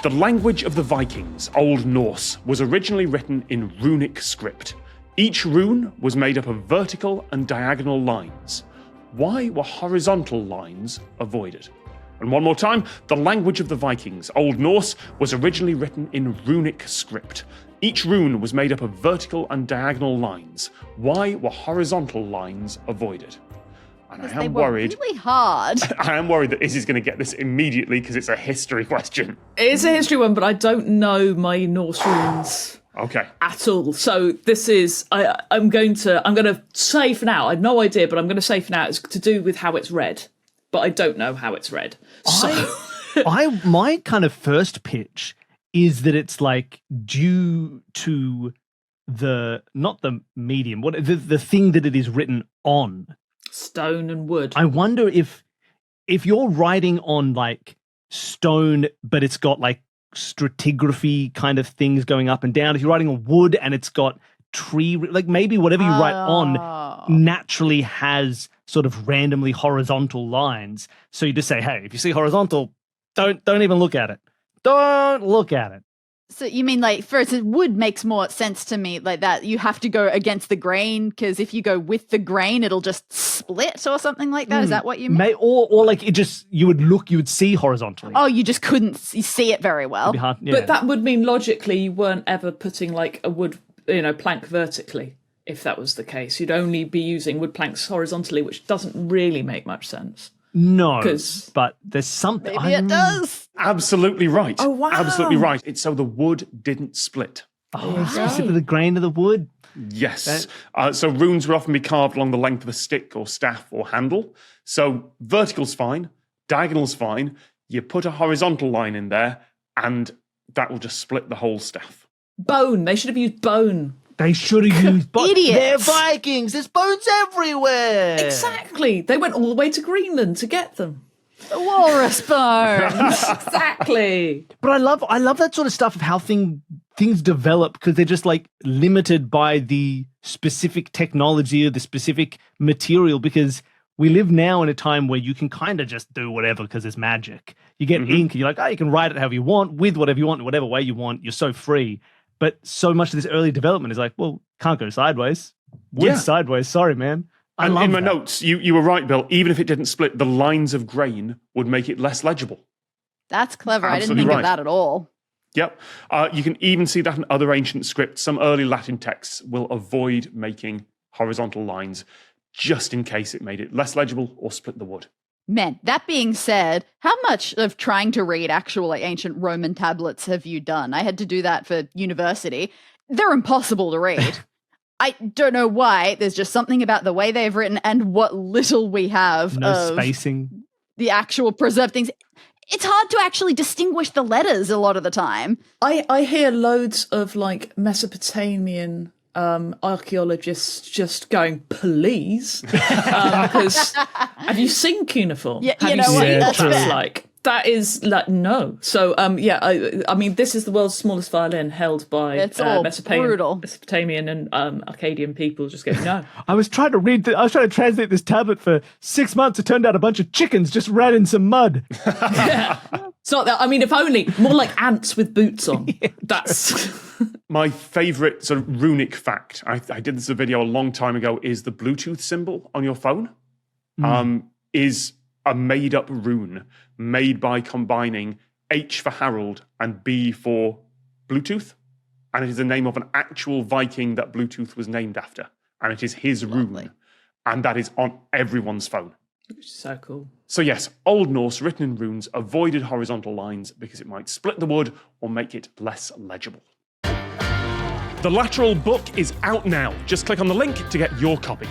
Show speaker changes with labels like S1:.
S1: The language of the Vikings, Old Norse, was originally written in runic script. Each rune was made up of vertical and diagonal lines. Why were horizontal lines avoided? And one more time, the language of the Vikings, Old Norse, was originally written in runic script. Each rune was made up of vertical and diagonal lines. Why were horizontal lines avoided? And I am worried.
S2: Really hard.
S1: I am worried that Izzy's going to get this immediately because it's a history question.
S3: It is a history one, but I don't know my Norse runes.
S1: Okay.
S3: At all. So this is I'm going to say for now, I have no idea, but I'm going to say for now it's to do with how it's read. But I don't know how it's read. So
S4: my kind of first pitch is that it's like due to not the medium, the thing that it is written on.
S3: Stone and wood.
S4: I wonder if you're writing on like stone, but it's got like stratigraphy kind of things going up and down. If you're writing on wood and it's got tree, like maybe whatever you write on naturally has sort of randomly horizontal lines. So you just say, hey, if you see horizontal, don't even look at it. Don't look at it.
S2: So you mean like, for instance, wood makes more sense to me like that. You have to go against the grain because if you go with the grain, it'll just split or something like that. Is that what you mean?
S4: Or like it just, you would see horizontally.
S2: Oh, you just couldn't see it very well.
S4: Hard, yeah.
S3: But that would mean logically you weren't ever putting like a wood, plank vertically. If that was the case, you'd only be using wood planks horizontally, which doesn't really make much sense.
S4: No, but there's something.
S2: Maybe it does.
S1: Absolutely right.
S3: Oh, wow.
S1: Absolutely right. It's so the wood didn't split.
S4: Oh, specifically the grain of the wood.
S1: Yes. So runes would often be carved along the length of a stick or staff or handle. So vertical's fine, diagonal's fine. You put a horizontal line in there and that will just split the whole staff.
S3: Bone. They should have used bone.
S4: They should have used
S2: Idiots.
S4: They're Vikings. There's bones everywhere.
S3: Exactly. They went all the way to Greenland to get them.
S2: The walrus bones.
S3: Exactly.
S4: But I love that sort of stuff of how things develop because they're just like limited by the specific technology or the specific material because we live now in a time where you can kind of just do whatever because it's magic. You get ink and you're like, you can write it however you want, with whatever you want, in whatever way you want. You're so free. But so much of this early development is like, well, can't go sideways. Wood's sideways. Sorry, man.
S1: And in my notes, you were right, Bill. Even if it didn't split, the lines of grain would make it less legible.
S2: That's clever.
S1: Absolutely
S2: I didn't think
S1: right.
S2: of that at all.
S1: Yep. You can even see that in other ancient scripts. Some early Latin texts will avoid making horizontal lines just in case it made it less legible or split the wood.
S2: Man, that being said, how much of trying to read actual like ancient Roman tablets have you done? I had to do that for university. They're impossible to read. I don't know why. There's just something about the way they've written and what little we have of
S4: spacing.
S2: The actual preserved things. It's hard to actually distinguish the letters a lot of the time.
S3: I hear loads of like Mesopotamian archaeologists just going, please, because have you seen cuneiform?
S2: Yeah,
S3: have
S2: you know
S3: seen
S2: what?
S3: what
S2: That's
S3: that's
S2: fair.
S3: like? That is like no. So I mean, this is the world's smallest violin held by
S2: It's all brutal.
S3: Mesopotamian and Akkadian people. Just go no.
S4: I was trying to translate this tablet for 6 months. It turned out a bunch of chickens just ran in some mud.
S3: Yeah. It's not that. I mean, if only more like ants with boots on. That's
S1: My favourite sort of runic fact, I did this video a long time ago, is the Bluetooth symbol on your phone is a made-up rune made by combining H for Harold and B for Bluetooth. And it is the name of an actual Viking that Bluetooth was named after. And it is his rune. And that is on everyone's phone.
S3: so cool.
S1: So yes, Old Norse written in runes avoided horizontal lines because it might split the wood or make it less legible. The Lateral book is out now. Just click on the link to get your copy.